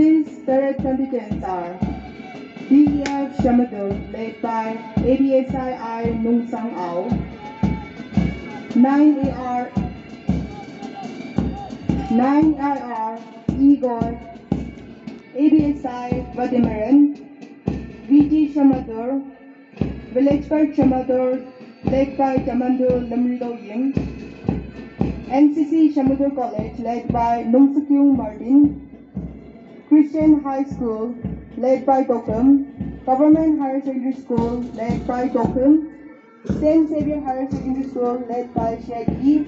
Today's parade contingents are DEF SHAMATOR, led by ABSI Nung Sang Ao, 9AR Igor, ABSI Vadimiran, VG SHAMATOR, Village Park SHAMATOR, led by Jamando Lamrido Yim, NCC SHAMATOR College, led by Nungsukyung Martin, Christian High School, led by Tokum, Government Higher Secondary School, led by Tokum, St. Xavier Higher Secondary School, led by Shaggy,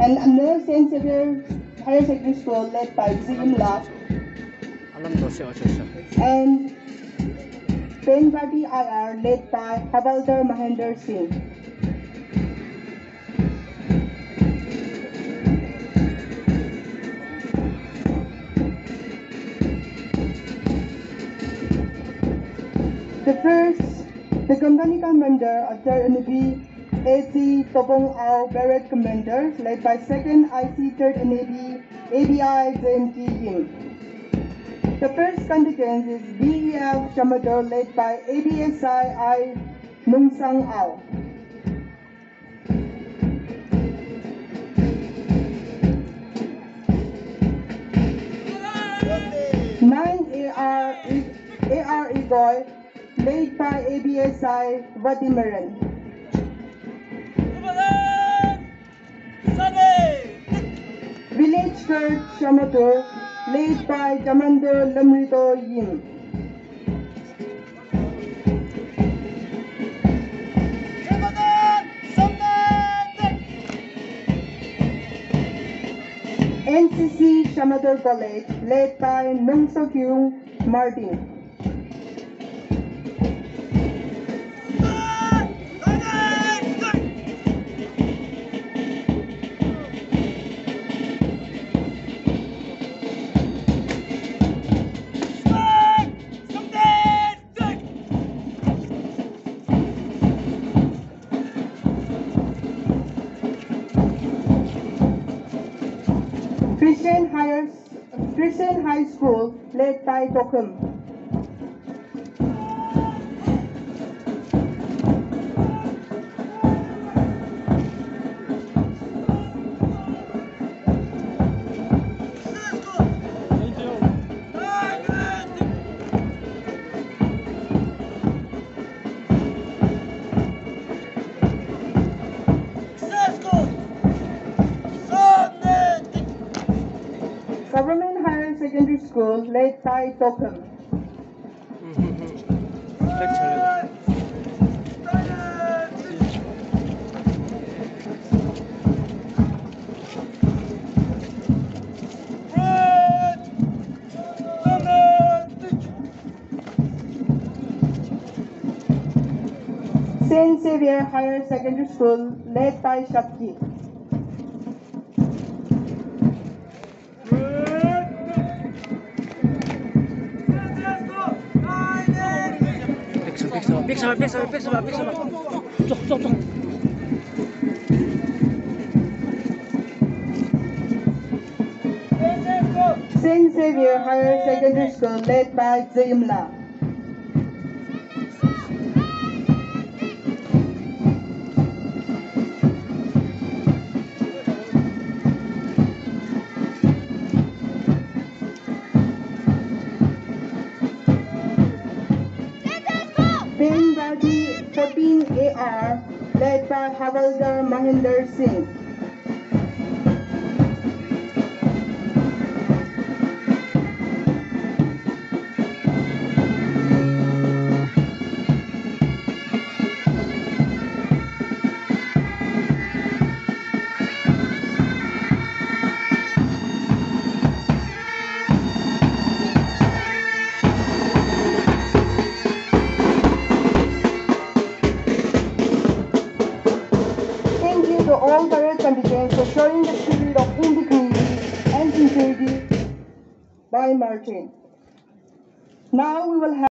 and another St. Xavier Higher Secondary School, led by Zim Lap, and Penbati IR, led by Havaldar Mahendra Singh. The company commander of the Navy AC Topong Ao Barrett Commander, led by 2nd IC 3rd Navy ABI JMT Yim. The first contingent is DEF SHAMATOR, led by ABSI Nung Sang Ao. AR Igor, led by ABSI Vadimiran. Village Church SHAMATOR, led by Jamando Lamrido Yim. NCC SHAMATOR College, led by Nungsukyung Martin. Christian High School, led by Tokum. Government Higher Secondary School, led by Tokum. St. Xavier Higher Secondary School, led by Shakti. Pick some up. Stop. St. Xavier Higher Secondary School, led by Zimla. Penbati 14AR, led by Havaldar Mahendra Singh. To all parade contingents for showing the spirit of integrity and sincerity by marching. Now we will have